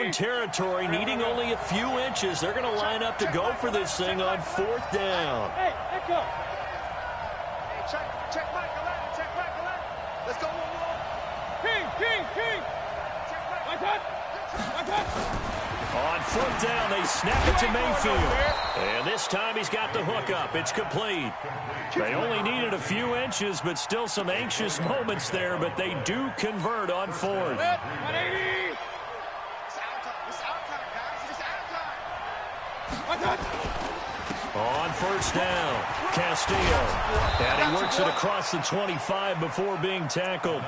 own territory, needing only a few inches. They're going to line up to go for this thing on 4th down. Hey, let go. Hey, check Michael out. Check Michael out. Let's go, King. My touch. On 4th down, they snap it to Mayfield. And this time he's got the hook up. It's complete. They only needed a few inches, but still some anxious moments there, but they do convert on 4th. On 1st down, Castillo. And he works it across the 25 before being tackled.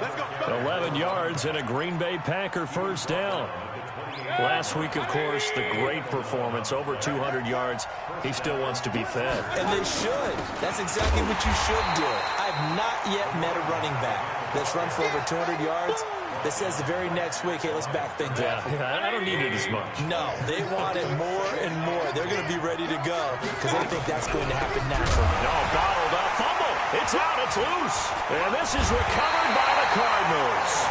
11 yards and a Green Bay Packer 1st down. Last week, of course, the great performance, over 200 yards. He still wants to be fed. And they should. That's exactly what you should do. I've not yet met a running back that's run for over 200 yards that says the very next week, hey, let's back things up. I don't need it as much. No, they want it more and more. They're going to be ready to go because they think that's going to happen naturally. No, bottled up. Fumble. It's out. It's loose. And this is recovered by the Cardinals.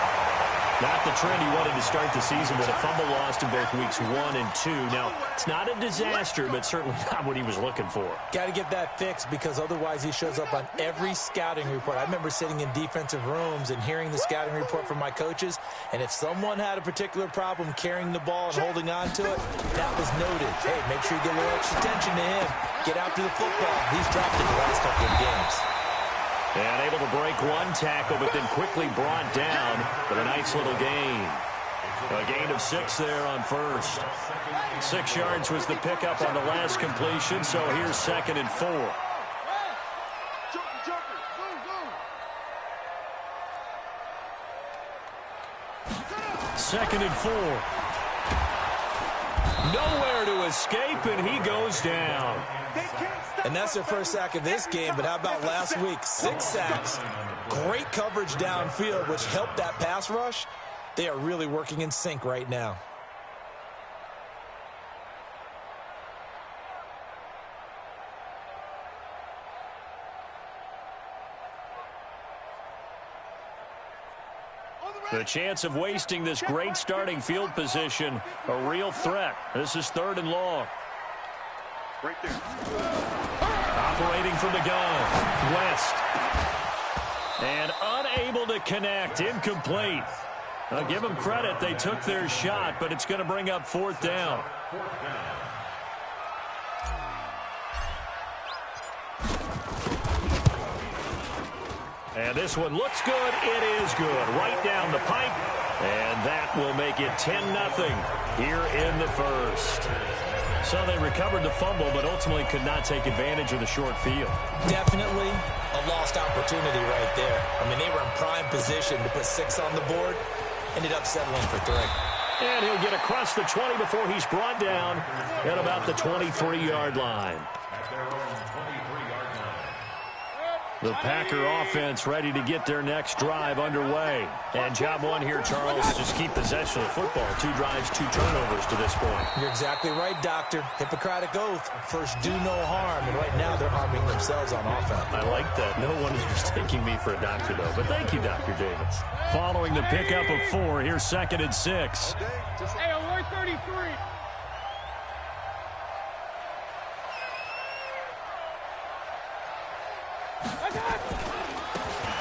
Not the trend he wanted to start the season with a fumble lost in both weeks 1 and 2. Now, it's not a disaster, but certainly not what he was looking for. Got to get that fixed because otherwise he shows up on every scouting report. I remember sitting in defensive rooms and hearing the scouting report from my coaches, and if someone had a particular problem carrying the ball and holding on to it, that was noted. Hey, make sure you get a little extra attention to him. Get after the football. He's dropped it the last couple of games. And able to break one tackle, but then quickly brought down with a nice little gain. A gain of 6 there on 1st. 6 yards was the pickup on the last completion, so here's 2nd and 4. Second and 4. Nowhere to escape, and he goes down. And that's their first sack of this game, but how about last week? 6 sacks, great coverage downfield, which helped that pass rush. They are really working in sync right now. The chance of wasting this great starting field position, a real threat. This is 3rd and long. Right there. Operating from the gun, West. And unable to connect, incomplete. I'll give them credit, they took their shot, but it's going to bring up 4th down. And this one looks good. It is good. Right down the pipe. And that will make it 10-0 here in the 1st. So they recovered the fumble, but ultimately could not take advantage of the short field. Definitely a lost opportunity right there. I mean, they were in prime position to put 6 on the board. Ended up settling for 3. And he'll get across the 20 before he's brought down at about the 23-yard line. The Packer offense ready to get their next drive underway. And job one here, Charles, just keep possession of the football. 2 drives, 2 turnovers to this point. You're exactly right, Doctor. Hippocratic oath. First, do no harm. And right now, they're harming themselves on offense. I like that. No one is mistaking me for a doctor, though. But thank you, Dr. Davis. Following the pickup of 4, here's 2nd and 6. Hey, alert 33.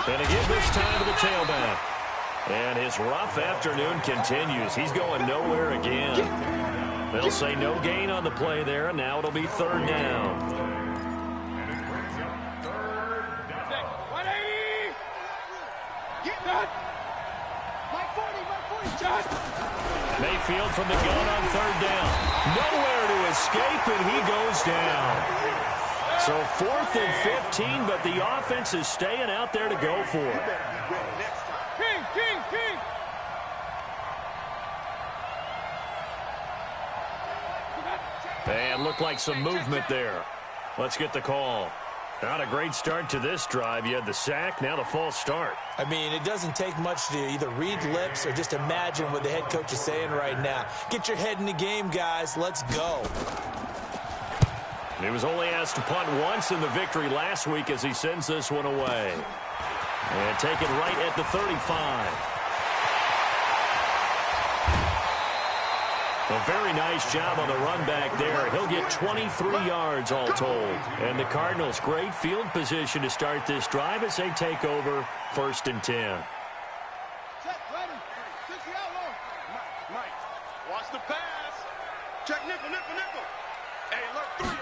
And again this time to the tailback. And his rough afternoon continues. He's going nowhere again. They'll say no gain on the play there, and now it'll be 3rd down. 180. Get that. Mike 40. Mayfield from the gun on 3rd down. Nowhere to escape, and he goes down. So 4th and 15, but the offense is staying out there to go for it. King. And looked like some movement there. Let's get the call. Not a great start to this drive. You had the sack, now the false start. I mean, it doesn't take much to either read lips or just imagine what the head coach is saying right now. Get your head in the game, guys. Let's go. He was only asked to punt once in the victory last week as he sends this one away. And take it right at the 35. A very nice job on the run back there. He'll get 23 yards all told. And the Cardinals, great field position to start this drive as they take over 1st and 10. Mike, watch the pass. Check nickel. Hey, look, 3.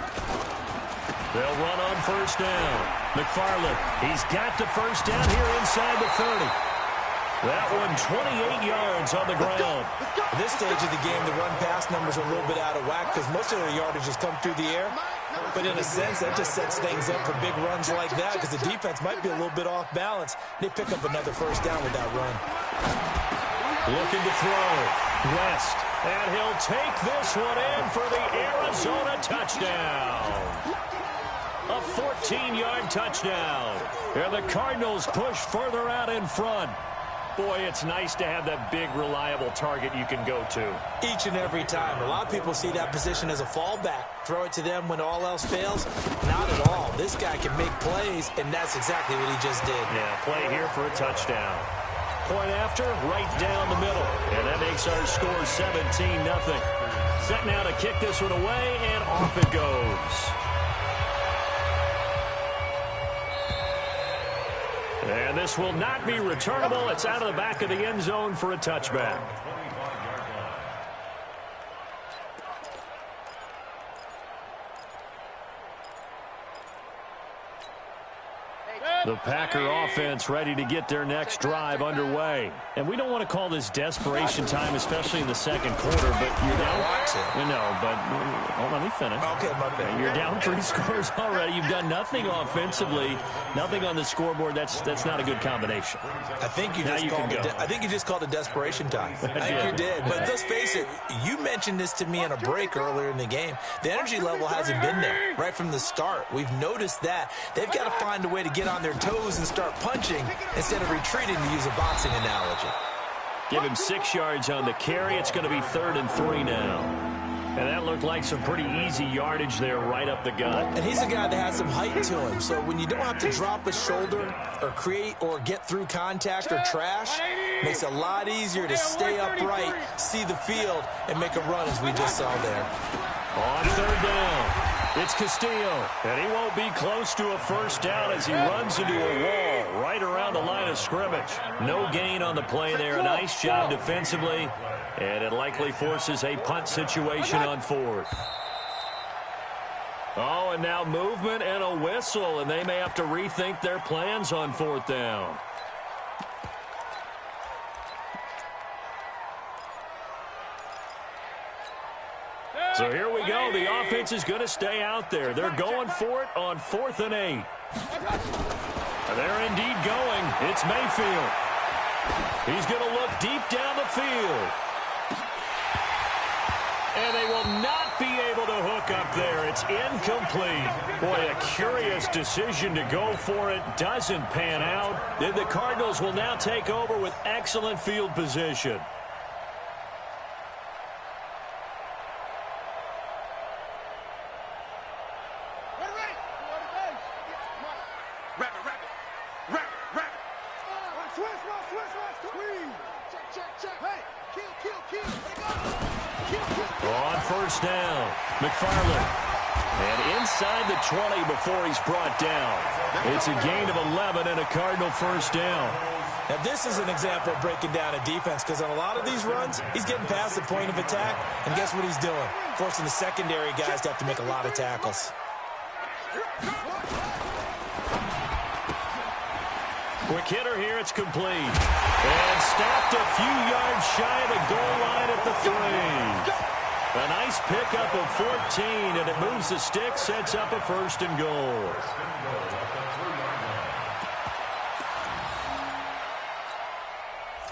They'll run on 1st down. McFarland, he's got the 1st down here inside the 30. That one 28 yards on the ground. At this stage of the game, the run-pass numbers are a little bit out of whack because most of their yardage has come through the air. But in a sense, that just sets things up for big runs like that because the defense might be a little bit off balance. They pick up another 1st down with that run. Looking to throw. West. And he'll take this one in for the Arizona touchdown. A 14-yard touchdown. And the Cardinals push further out in front. Boy, it's nice to have that big, reliable target you can go to. Each and every time. A lot of people see that position as a fallback. Throw it to them when all else fails. Not at all. This guy can make plays, and that's exactly what he just did. Yeah, play here for a touchdown. Point after, right down the middle. And that makes our score 17-0. Set now to kick this one away, and off it goes. And this will not be returnable. It's out of the back of the end zone for a touchback. The Packer offense ready to get their next drive underway. And we don't want to call this desperation time, especially in the 2nd quarter, but you're down. Hold on, let me finish. Okay, my bad. You're down 3 scores already. You've done nothing offensively, nothing on the scoreboard. That's not a good combination. I think you just called it desperation time. I think you did. But let's face it, you mentioned this to me in a break earlier in the game. The energy level hasn't been there right from the start. We've noticed that. They've got to find a way to get on their toes and start punching instead of retreating, to use a boxing analogy. Give him 6 yards on the carry. It's going to be 3rd and 3 now. And that looked like some pretty easy yardage there right up the gut. And he's a guy that has some height to him. So when you don't have to drop a shoulder or create or get through contact or trash, makes it a lot easier to stay upright, see the field, and make a run as we just saw there. On 3rd down. It's Castillo, and he won't be close to a 1st down as he runs into a wall right around the line of scrimmage. No gain on the play there. Nice job defensively, and it likely forces a punt situation on 4th. Oh, and now movement and a whistle, and they may have to rethink their plans on 4th down. So here we go. The offense is going to stay out there. They're going for it on 4th and 8. They're indeed going. It's Mayfield. He's going to look deep down the field. And they will not be able to hook up there. It's incomplete. Boy, a curious decision to go for it. Doesn't pan out. Then the Cardinals will now take over with excellent field position. On 1st down, McFarland. And inside the 20 before he's brought down. It's a gain of 11 and a Cardinal 1st down. Now, this is an example of breaking down a defense because on a lot of these runs, he's getting past the point of attack. And guess what he's doing? Forcing the secondary guys to have to make a lot of tackles. Quick hitter here, it's complete. And stopped a few yards shy of the goal line at the 3. A nice pickup of 14, and it moves the stick, sets up a 1st and goal.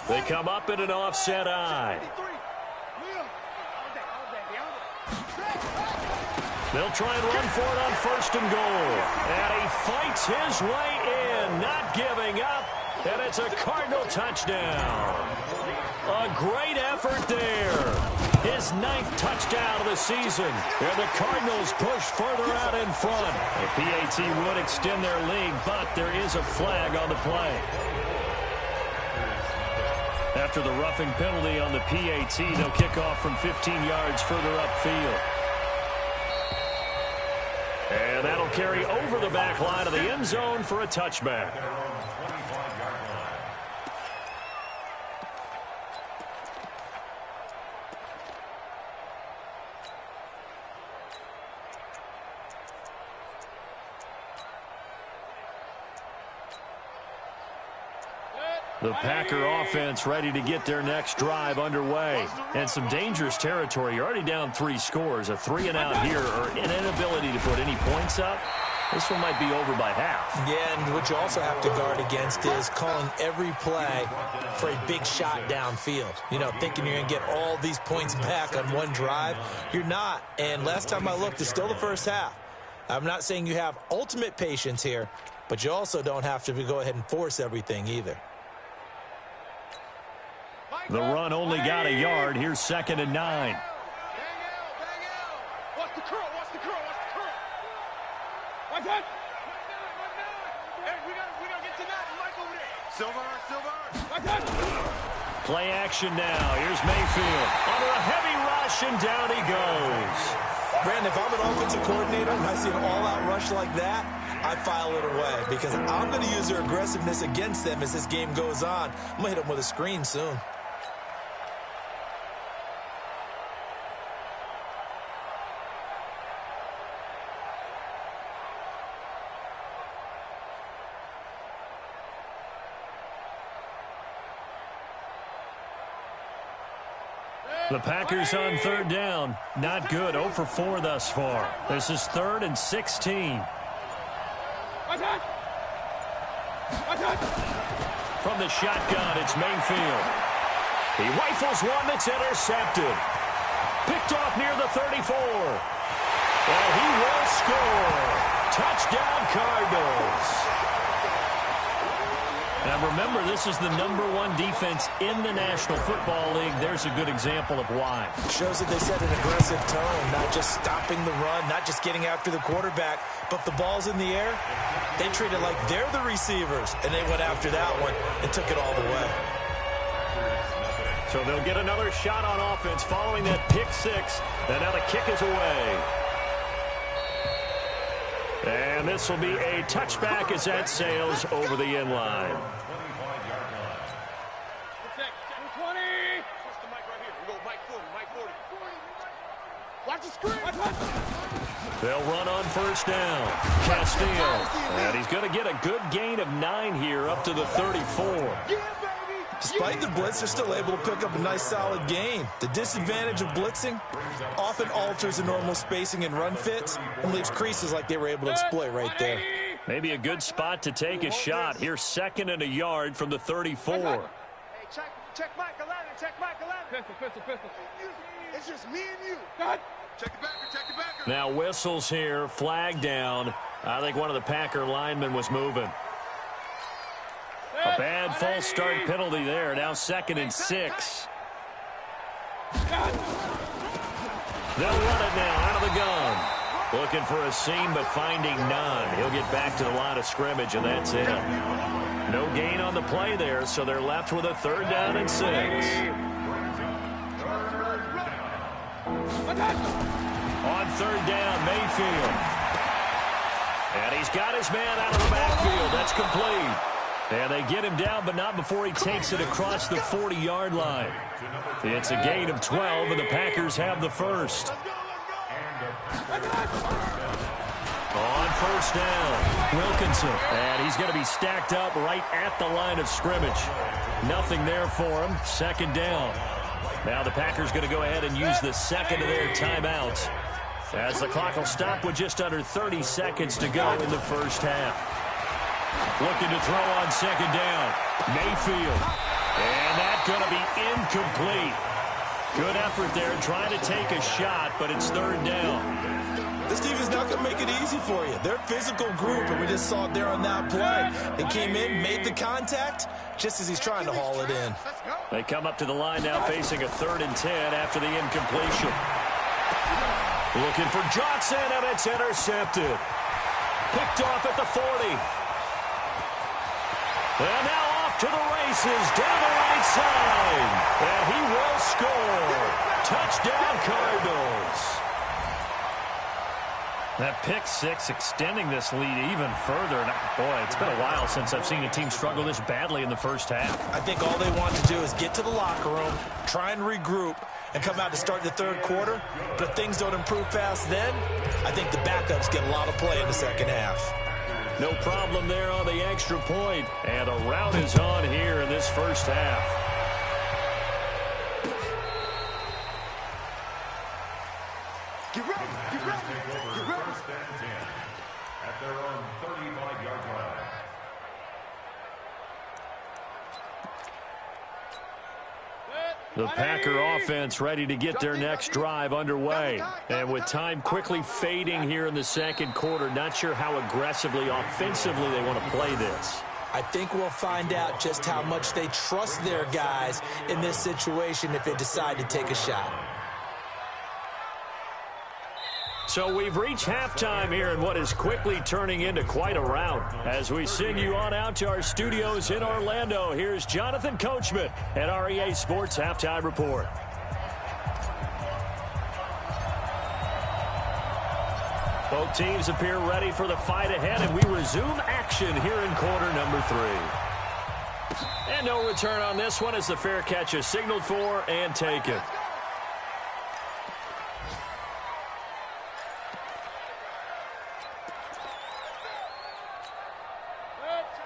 They come up in an offset eye. They'll try and run for it on 1st and goal. And he fights his way in, not giving up. And it's a Cardinal touchdown. A great effort there. His 9th touchdown of the season. And the Cardinals push further out in front. The PAT would extend their lead, but there is a flag on the play. After the roughing penalty on the PAT, they'll kick off from 15 yards further upfield. And that'll carry over the back line of the end zone for a touchback. The Packer offense ready to get their next drive underway. And some dangerous territory. You're already down 3 scores. A 3-and-out here or an inability to put any points up. This one might be over by half. Yeah, and what you also have to guard against is calling every play for a big shot downfield. You know, thinking you're going to get all these points back on one drive. You're not. And last time I looked, it's still the first half. I'm not saying you have ultimate patience here, but you also don't have to go ahead and force everything either. The run only got a yard. Here's 2nd and 9. Bang out. Watch the curl. Watch that. Hey, we gotta get to that. Mike over there. Silver. Watch that. Play action now. Here's Mayfield. Under a heavy rush, and down he goes. Brandon, if I'm an offensive coordinator and I see an all-out rush like that, I file it away because I'm going to use their aggressiveness against them as this game goes on. I'm going to hit them with a screen soon. The Packers on 3rd down. Not good. 0 for 4 thus far. This is 3rd and 16. From the shotgun, it's Mayfield. He rifles one that's intercepted. Picked off near the 34. And he will score. Touchdown, Cardinals. Now remember, this is the #1 defense in the National Football League. There's a good example of why. Shows that they set an aggressive tone, not just stopping the run, not just getting after the quarterback, but the ball's in the air. They treat it like they're the receivers, and they went after that one and took it all the way. So they'll get another shot on offense following that pick 6, and now the kick is away. And this will be a touchback as that sails over the end line. They'll run on 1st down. Castillo. And he's going to get a good gain of 9 here up to the 34. Despite the blitz, they're still able to pick up a nice solid gain. The disadvantage of blitzing often alters the normal spacing and run fits and leaves creases like they were able to exploit right there. Maybe a good spot to take a shot. Here's 2nd and a yard from the 34. Hey, check Mike 11. Pistol. It's just me and you. Check the backer. Now whistles here, flag down. I think one of the Packer linemen was moving. A bad false start penalty there. Now 2nd and 6. They'll run it now out of the gun. Looking for a seam, but finding none. He'll get back to the line of scrimmage, and that's it. No gain on the play there, so they're left with a 3rd down and 6. On 3rd down, Mayfield. And he's got his man out of the backfield. That's complete. And they get him down, but not before he takes it across the 40-yard line. It's a gain of 12, and the Packers have the first. On 1st down, Wilkinson. And he's going to be stacked up right at the line of scrimmage. Nothing there for him. 2nd down. Now the Packers going to go ahead and use the 2nd of their timeouts, as the clock will stop with just under 30 seconds to go in the first half. Looking to throw on 2nd down. Mayfield. And that's going to be incomplete. Good effort there trying to take a shot, but it's 3rd down. This team is not going to make it easy for you. They're a physical group, and we just saw it there on that play. They came in, made the contact, just as he's trying to haul it in. They come up to the line now facing a 3rd and 10 after the incompletion. Looking for Johnson, and it's intercepted. Picked off at the 40. And now off to the races down the right side. And he will score. Touchdown, Cardinals. That pick six extending this lead even further. And boy, it's been a while since I've seen a team struggle this badly in the first half. I think all they want to do is get to the locker room, try and regroup, and come out to start the third quarter. But if things don't improve fast then, I think the backups get a lot of play in the second half. No problem there on the extra point. And a rout is on here in this first half. Get ready, get ready, get ready. At their own 35-yard line. The Packer offense ready to get their next drive underway. And with time quickly fading here in the second quarter, not sure how aggressively, offensively they want to play this. I think we'll find out just how much they trust their guys in this situation if they decide to take a shot. So we've reached halftime here in what is quickly turning into quite a rout. As we send you on out to our studios in Orlando, here's Jonathan Coachman at REA Sports Halftime Report. Both teams appear ready for the fight ahead, and we resume action here in quarter number 3. And no return on this one as the fair catch is signaled for and taken.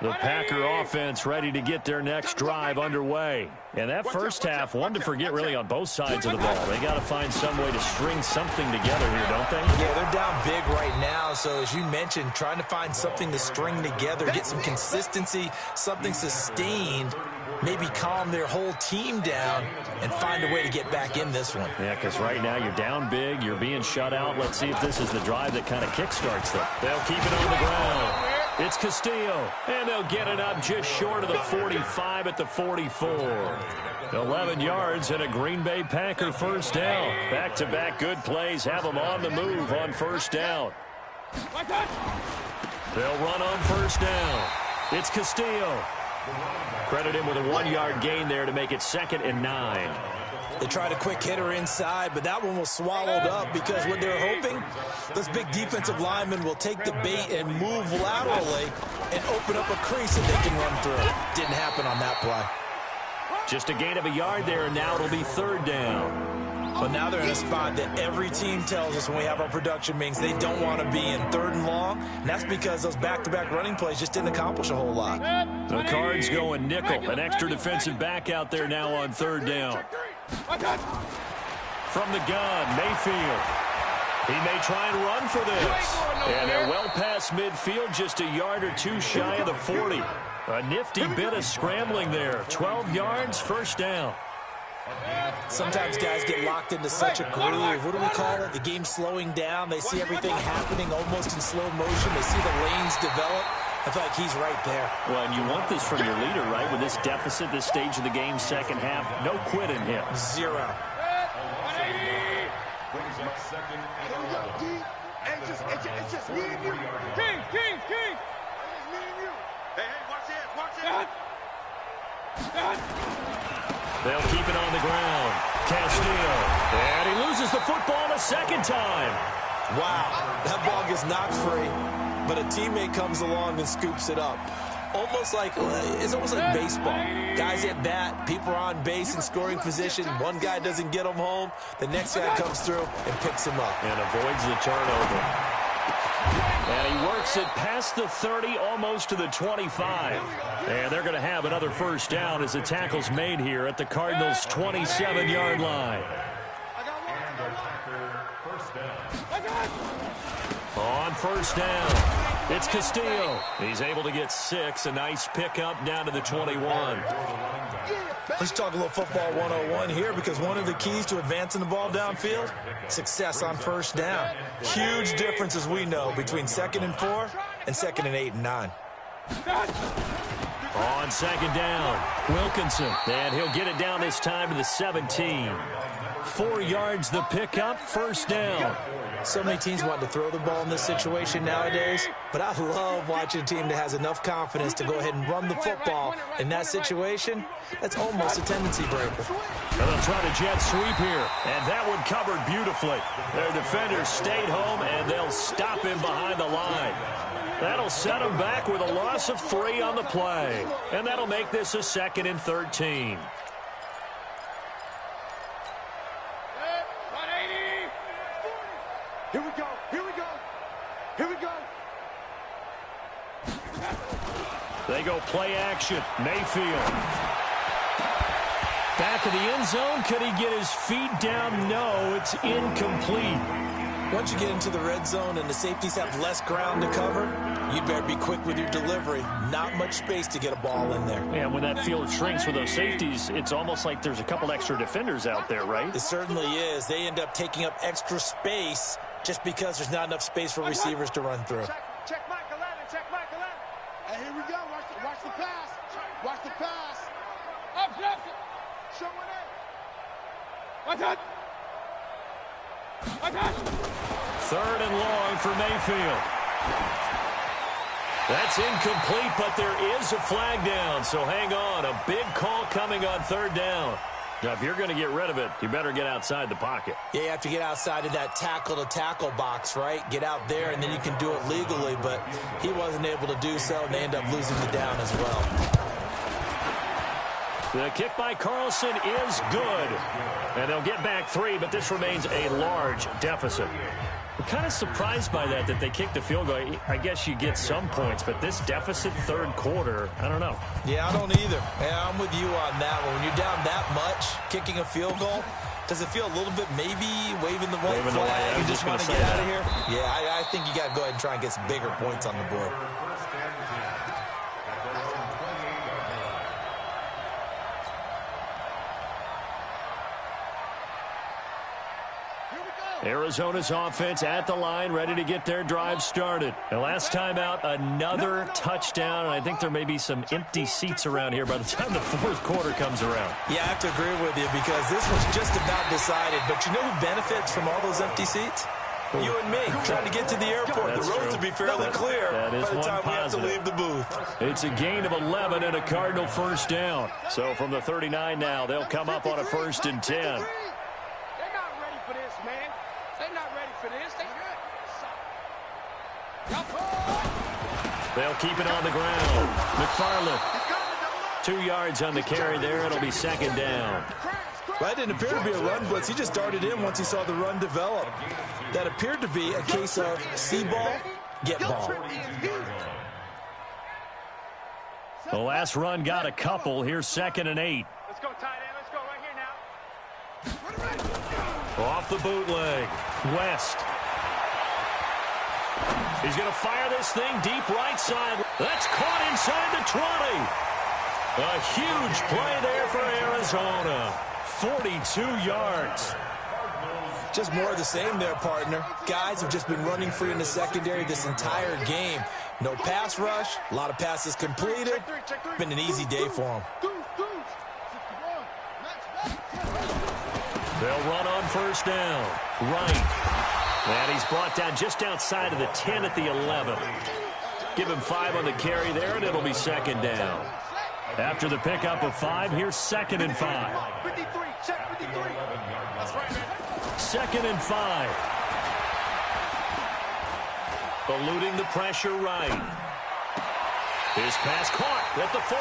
The Packer offense ready to get their next drive underway. And that first half, one to forget really on both sides of the ball. They got to find some way to string something together here, don't they? Yeah, they're down big right now. So as you mentioned, trying to find something to string together, get some consistency, something sustained, maybe calm their whole team down and find a way to get back in this one. Yeah, because right now you're down big, you're being shut out. Let's see if this is the drive that kind of kickstarts them. They'll keep it on the ground. It's Castillo, and they'll get it up just short of the 45 at the 44. 11 yards and a Green Bay Packer first down. Back-to-back good plays have them on the move on first down. They'll run on first down. It's Castillo. Credit him with a 1-yard gain there to make it 2nd and 9. They tried a quick hitter inside, but that one was swallowed up because what they're hoping, those big defensive linemen will take the bait and move laterally and open up a crease that they can run through. Didn't happen on that play. Just a gain of a yard there, and now it'll be 3rd down. But now they're in a spot that every team tells us when we have our production meetings they don't want to be in 3rd and long, and that's because those back-to-back running plays just didn't accomplish a whole lot. The Cards going nickel, an extra defensive back out there now on 3rd down. From the gun, Mayfield. He may try and run for this. And they're well past midfield, just a yard or two shy of the 40. A nifty bit of scrambling there. 12 yards, first down. Sometimes guys get locked into such a groove. What do we call it? The game slowing down. They see everything happening almost in slow motion. They see the lanes develop. I feel like he's right there. Well, and you want this from your leader, right? With this deficit, this stage of the game, second half, no quit in him. 0. It's just me and you. King. It's me and you. Hey, watch it. They'll keep it on the ground. Castillo. And he loses the football a second time. Wow, that ball gets knocked free, but a teammate comes along and scoops it up. It's almost like baseball. Guys at bat, people are on base in scoring position. One guy doesn't get him home. The next guy comes through and picks him up. And avoids the turnover. And he works it past the 30, almost to the 25. And they're going to have another first down as the tackle's made here at the Cardinals' 27-yard line. On first down, it's Castillo. He's able to get 6. A nice pickup down to the 21. Let's talk a little football 101 here, because one of the keys to advancing the ball downfield, success on first down. Huge difference, as we know, between 2nd and 4 and 2nd and 8 and 9. On second down, Wilkinson. And he'll get it down this time to the 17. 4 yards the pickup, first down. So many teams want to throw the ball in this situation nowadays, but I love watching a team that has enough confidence to go ahead and run the football. In that situation, that's almost a tendency breaker. And they'll try to jet sweep here, and that one covered beautifully. Their defenders stayed home, and they'll stop him behind the line. That'll set him back with a loss of 3 on the play, and that'll make this a 2nd and 13. Here we go. Here we go. Here we go. They go play action. Mayfield. Back of the end zone. Could he get his feet down? No, it's incomplete. Once you get into the red zone and the safeties have less ground to cover, you'd better be quick with your delivery. Not much space to get a ball in there. And when that field shrinks with those safeties, it's almost like there's a couple extra defenders out there, right? It certainly is. They end up taking up extra space just because there's not enough space for receivers to run through. Check Michael Allen. Check Michael Allen. And here we go. Watch the pass. Watch the pass. Up, left. Show it in. Watch it. Watch it. 3rd and long for Mayfield. That's incomplete, but there is a flag down, so hang on. A big call coming on 3rd down. Now, if you're going to get rid of it, you better get outside the pocket. Yeah, you have to get outside of that tackle-to-tackle box, right? Get out there, and then you can do it legally, but he wasn't able to do so, and they end up losing the down as well. The kick by Carlson is good. And they'll get back 3, but this remains a large deficit. I'm kind of surprised by that they kicked the field goal. I guess you get some points, but this deficit 3rd quarter, I don't know. Yeah, I don't either. Yeah, I'm with you on that one. When you're down that much, kicking a field goal, does it feel a little bit maybe waving the white flag? You just want to get out of here? Yeah, I think you got to go ahead and try and get some bigger points on the board. Arizona's offense at the line, ready to get their drive started. And last time out, another touchdown, and I think there may be some empty seats around here by the time the 4th quarter comes around. Yeah, I have to agree with you because this was just about decided. But you know who benefits from all those empty seats? You and me, trying to get to the airport. That's the roads true. will be fairly clear that is by the time one we have to positive. leave the booth. It's a gain of 11 and a Cardinal first down. So from the 39 now, they'll come up on a 1st and 10. They're not ready for this, man. They're not ready for this. They'll keep it on the ground. McFarland, 2 yards on the carry there. It'll be 2nd down. That didn't appear to be a run blitz. He just darted in once he saw the run develop. That appeared to be a case of see ball, get ball. The last run got a couple. Here's 2nd and 8. Let's go, tight end. Let's go right here now. Off the bootleg. West. He's going to fire this thing deep right side. That's caught inside the 20. A huge play there for Arizona. 42 yards. Just more of the same there, partner. Guys have just been running free in the secondary this entire game. No pass rush, a lot of passes completed. Been an easy day for them. They'll run on 1st down. Right. And he's brought down just outside of the 10 at the 11. Give him 5 on the carry there, and it'll be 2nd down. After the pickup of 5, here's 2nd and 5. 53, check 53. That's right, man. 2nd and 5. Eluding the pressure right. His pass caught at the 4.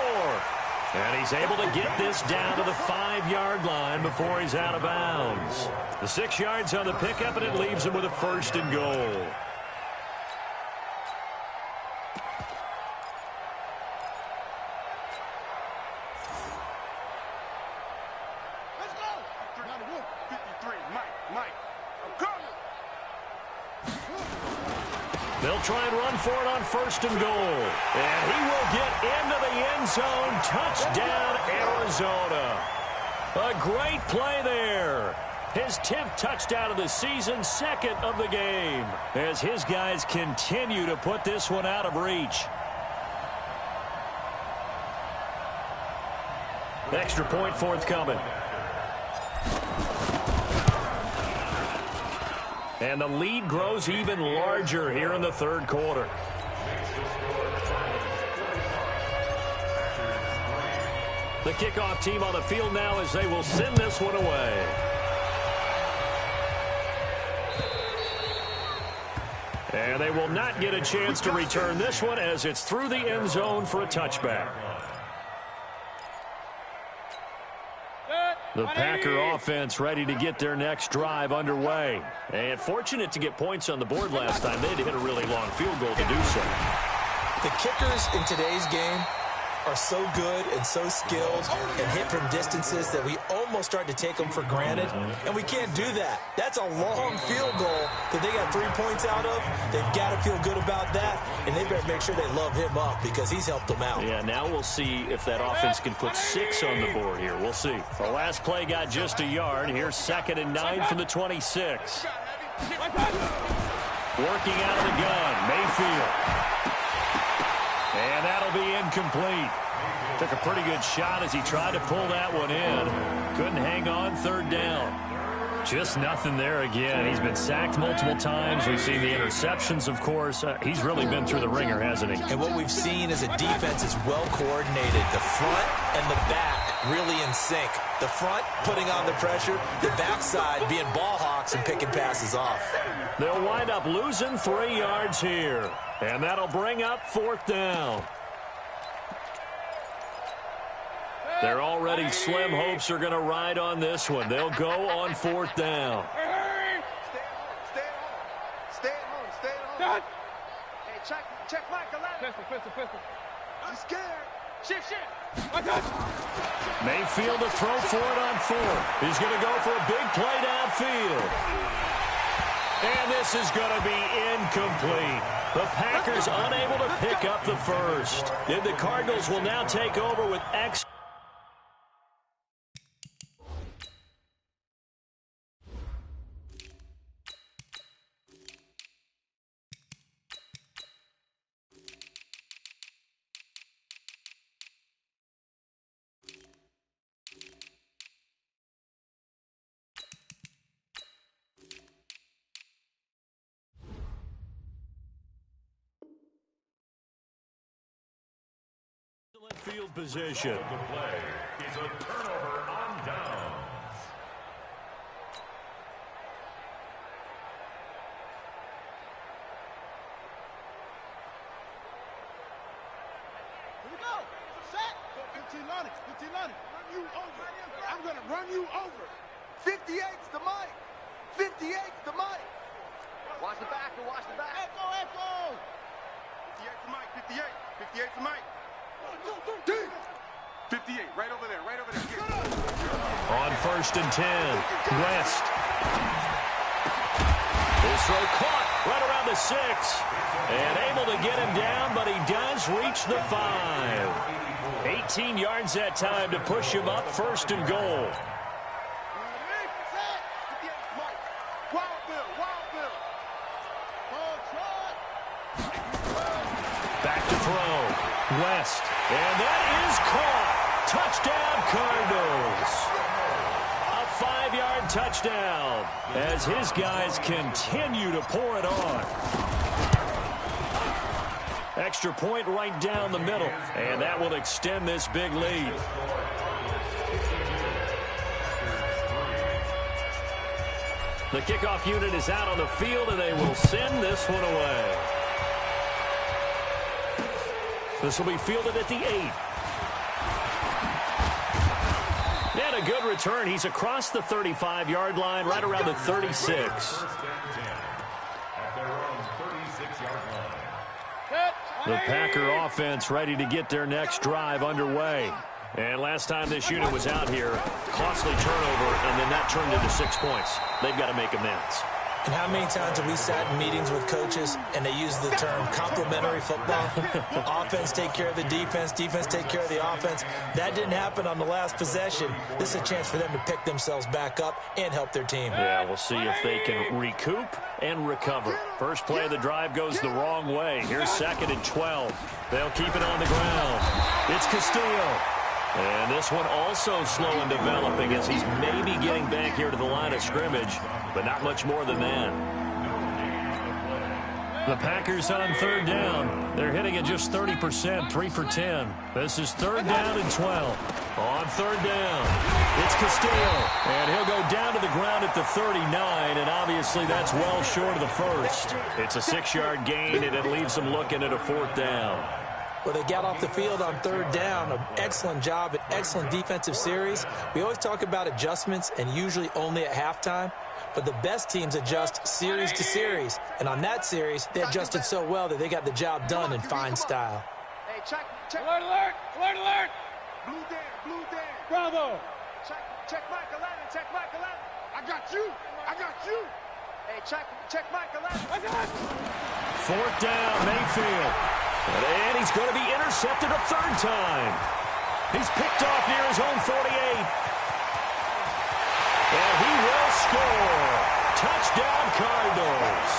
And he's able to get this down to the 5-yard line before he's out of bounds. The 6 yards on the pickup, and it leaves him with a 1st and goal. Let's go. 53, Mike. I'm coming. They'll try and run for it on 1st and goal. And he will get into the end zone. Touchdown, Arizona. A great play there. His 10th touchdown of the season, 2nd of the game, as his guys continue to put this one out of reach. Extra point forthcoming. And the lead grows even larger here in the third quarter. The kickoff team on the field now as they will send this one away. And they will not get a chance to return this one as it's through the end zone for a touchback. The Packer offense ready to get their next drive underway. And fortunate to get points on the board last time. They had to hit a really long field goal to do so. The kickers in today's game are so good and so skilled and hit from distances that we almost start to take them for granted, and we can't do that. That's a long field goal that they got 3 points out of. They've got to feel good about that, and they better make sure they love him up because he's helped them out. Yeah, now we'll see if that offense can put 6 on the board here. We'll see. The last play got just a yard. Here's 2nd and 9 from the 26. Working out of the gun, Mayfield. And that'll be incomplete. Took a pretty good shot as he tried to pull that one in. Couldn't hang on, 3rd down. Just nothing there again. He's been sacked multiple times. We've seen the interceptions, of course. He's really been through the ringer, hasn't he? And what we've seen is a defense is well coordinated. The front and the back really in sync. The front putting on the pressure. The backside being ball hawks and picking passes off. They'll wind up losing 3 yards here. And that'll bring up 4th down. Their already slim hopes are going to ride on this one. They'll go on 4th down. Stay at home. Stay at home. Hey, check Michael. Pistol. I'm scared. Shift. Mayfield to throw for it on 4th. He's going to go for a big play downfield. And this is going to be incomplete. The Packers unable to pick up the first. And the Cardinals will now take over with field position. The play is a turnover on downs. Here we go. Set. 15 on it. Run you over. I'm going to run you over. 58's the mic. 58's the mic. Watch the back. Echo. 58's the mic. 58's the mic. 58, right over there. on 1st and 10. West. His throw caught right around the 6. And able to get him down, but he does reach the 5. 18 yards that time to push him up 1st and goal. Back to throw. West. And that is caught. Touchdown, Cardinals. A 5-yard touchdown as his guys continue to pour it on. Extra point right down the middle. And that will extend this big lead. The kickoff unit is out on the field, and they will send this one away. This will be fielded at the 8. And a good return. He's across the 35-yard line, right around the 36. The Packer offense ready to get their next drive underway. And last time this unit was out here, costly turnover, and then that turned into 6 points. They've got to make amends. And how many times have we sat in meetings with coaches and they use the term complementary football? Offense take care of the defense take care of the offense. That didn't happen on the last possession. This is a chance for them to pick themselves back up and help their team. Yeah, we'll see if they can recoup and recover. First play of the drive goes the wrong way. Here's 2nd and 12. They'll keep it on the ground. It's Castillo. And this one also slow in developing as he's maybe getting back here to the line of scrimmage, but not much more than that. The Packers on third down. They're hitting at just 30%, 3 for 10. This is third down and 12. On third down, it's Castillo, and he'll go down to the ground at the 39, and obviously that's well short of the first. It's a 6-yard gain, and it leaves them looking at a fourth down. Well, they got off the field on third down. An excellent job, an excellent defensive series. We always talk about adjustments, and usually only at halftime. But the best teams adjust series to series. And on that series, they adjusted so well that they got the job done in fine style. Hey, check. Alert, alert! Alert, alert! Blue Dan. Bravo! Check Mike 11. I got you. Hey, check Mike 11. I got it! Fourth down, Mayfield. And he's going to be intercepted a third time. He's picked off near his own 48. And he will score. Touchdown, Cardinals.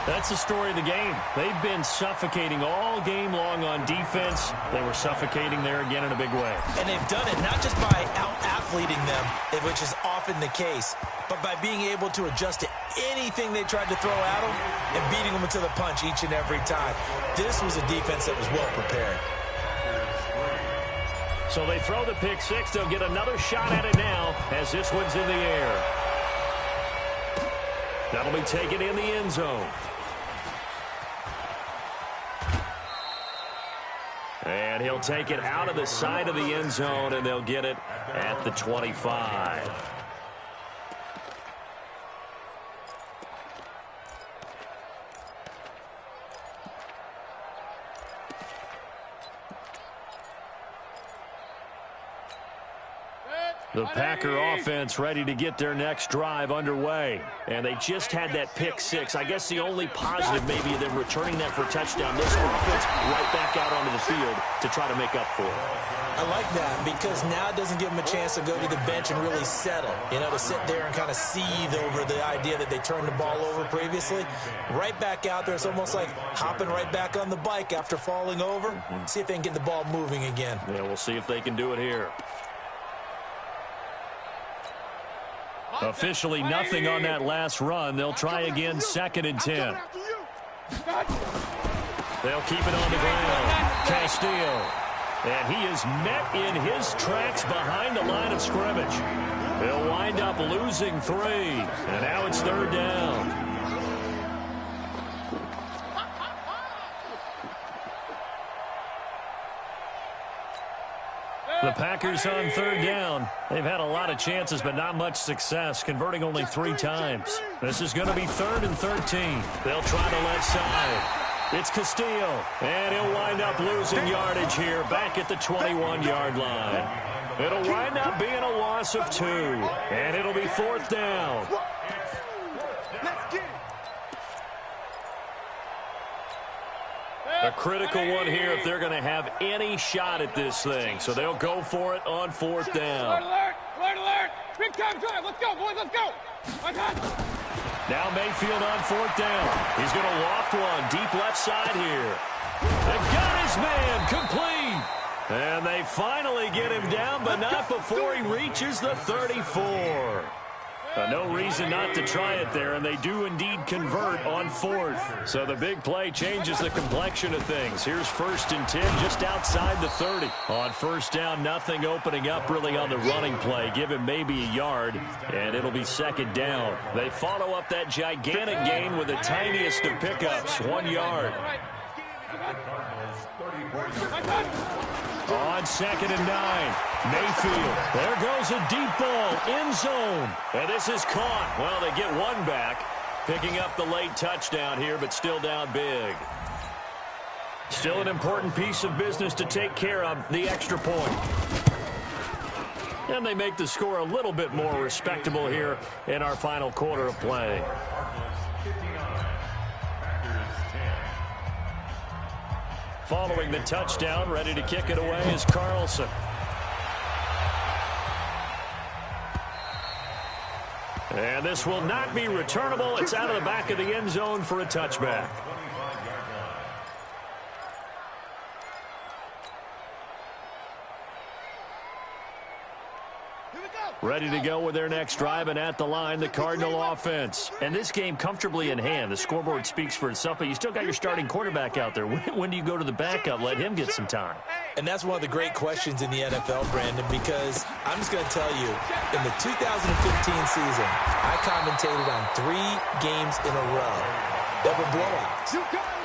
That's the story of the game. They've been suffocating all game long on defense. They were suffocating there again in a big way. And they've done it not just by out-athleting them, which is often the case, but by being able to adjust to anything they tried to throw at them and beating them to the punch each and every time. This was a defense that was well prepared. So they throw the pick six. They'll get another shot at it now as this one's in the air. That'll be taken in the end zone. And he'll take it out of the side of the end zone, and they'll get it at the 25. The Packer offense ready to get their next drive underway. And they just had that pick six. I guess the only positive maybe of them returning that for a touchdown. This offense right back out onto the field to try to make up for it. I like that because now it doesn't give them a chance to go to the bench and really settle. You know, to sit there and kind of seethe over the idea that they turned the ball over previously. Right back out there. It's almost like hopping right back on the bike after falling over. See if they can get the ball moving again. Yeah, we'll see if they can do it here. Officially nothing on that last run. They'll try again, 2nd and 10. They'll keep it on the ground. Castillo. And he is met in his tracks behind the line of scrimmage. They'll wind up losing 3. And now it's third down. The Packers on third down. They've had a lot of chances, but not much success, converting only 3 times. This is going to be 3rd and 13. They'll try the left side. It's Castillo, and he'll wind up losing yardage here back at the 21-yard line. It'll wind up being a loss of 2, and it'll be 4th down. A critical one here if they're going to have any shot at this thing. So they'll go for it on 4th down. Alert, alert, alert! Big time drive. Let's go, boys, let's go! Now Mayfield on 4th down. He's going to loft one deep left side here. They've got his man complete. And they finally get him down, but not before he reaches the 34. No reason not to try it there, and they do indeed convert on 4th. So the big play changes the complexion of things. Here's 1st and 10 just outside the 30. On 1st down, nothing opening up really on the running play. Give him maybe a yard, and it'll be 2nd down. They follow up that gigantic gain with the tiniest of pickups, 1 yard. On 2nd and 9, Mayfield. There goes a deep ball, end zone. And this is caught. Well, they get 1 back, picking up the late touchdown here, but still down big. Still an important piece of business to take care of, the extra point. And they make the score a little bit more respectable here in our final quarter of play. Following the touchdown, ready to kick it away is Carlson. And this will not be returnable. It's out of the back of the end zone for a touchback. Here we go. Ready to go with their next drive, and at the line, the Cardinal offense. And this game comfortably in hand. The scoreboard speaks for itself, but you still got your starting quarterback out there. When do you go to the backup? Let him get some time. And that's one of the great questions in the NFL, Brandon, because I'm just going to tell you, in the 2015 season, I commentated on 3 games in a row that were blowouts.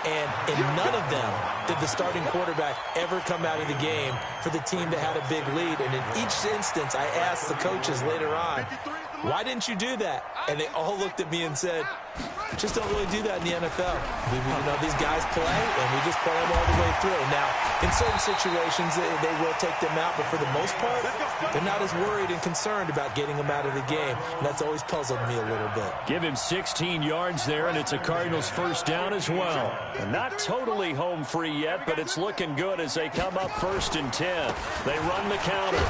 And in none of them did the starting quarterback ever come out of the game for the team that had a big lead. And in each instance, I asked the coaches later on, why didn't you do that? And they all looked at me and said, just don't really do that in the NFL. These guys play, and we just play them all the way through. Now, in certain situations, they will take them out, but for the most part, they're not as worried and concerned about getting them out of the game, and that's always puzzled me a little bit. Give him 16 yards there, and it's a Cardinals first down as well. And not totally home free yet, but it's looking good as they come up 1st and 10. They run the counter.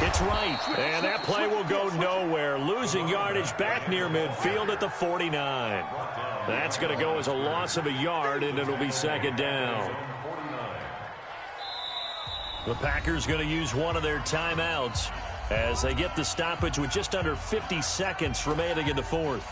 It's right, and that play will go nowhere. Losing yardage back near midfield at the 49. That's going to go as a loss of a yard, and it'll be 2nd down. The Packers going to use one of their timeouts as they get the stoppage with just under 50 seconds remaining in the 4th.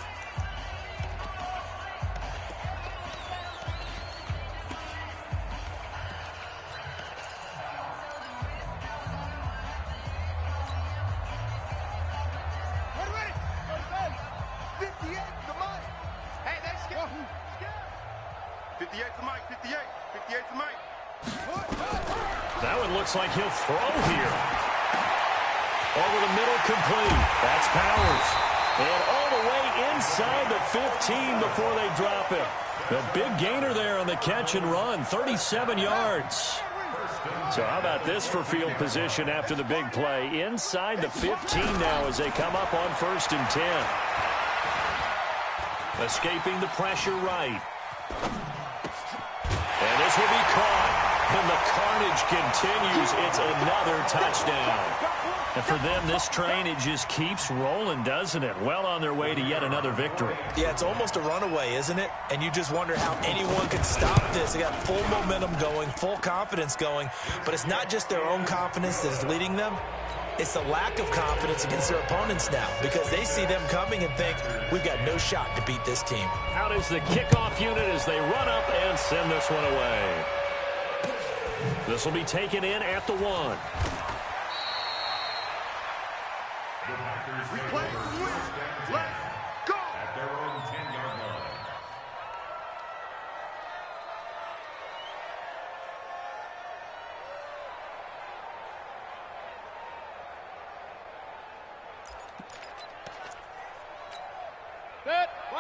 That one looks like he'll throw here. Over the middle, complete. That's Powers. And all the way inside the 15 before they drop it. The big gainer there on the catch and run, 37 yards. So how about this for field position after the big play? Inside the 15 now as they come up on 1st and 10. Escaping the pressure right. And this will be caught. And the carnage continues. It's another touchdown. And for them, this train, it just keeps rolling, doesn't it? Well on their way to yet another victory. Yeah, it's almost a runaway, isn't it? And you just wonder how anyone can stop this. They got full momentum going, full confidence going. But it's not just their own confidence that's leading them. It's the lack of confidence against their opponents now because they see them coming and think, we've got no shot to beat this team. Out is the kickoff unit as they run up and send this one away. This will be taken in at the 1. We play to win. Let's go. At their own 10-yard line.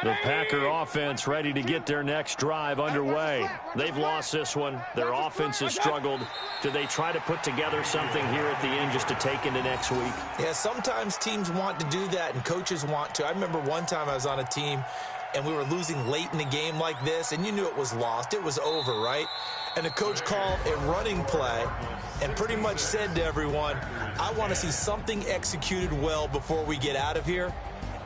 The Packer offense ready to get their next drive underway. They've lost this one. Their offense has struggled. Do they try to put together something here at the end just to take into next week? Yeah, sometimes teams want to do that and coaches want to. I remember one time I was on a team and we were losing late in the game like this, and you knew it was lost. It was over, right? And the coach called a running play and pretty much said to everyone, I want to see something executed well before we get out of here.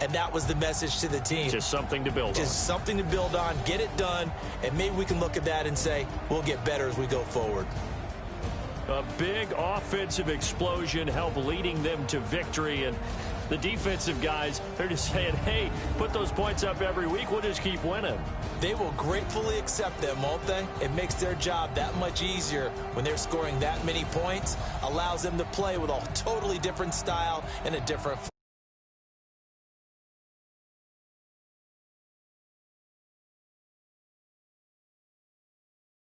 And that was the message to the team. Just something to build on. Just something to build on, get it done, and maybe we can look at that and say, we'll get better as we go forward. A big offensive explosion helped leading them to victory. And the defensive guys, they're just saying, hey, put those points up every week. We'll just keep winning. They will gratefully accept them, won't they? It makes their job that much easier when they're scoring that many points. Allows them to play with a totally different style and a different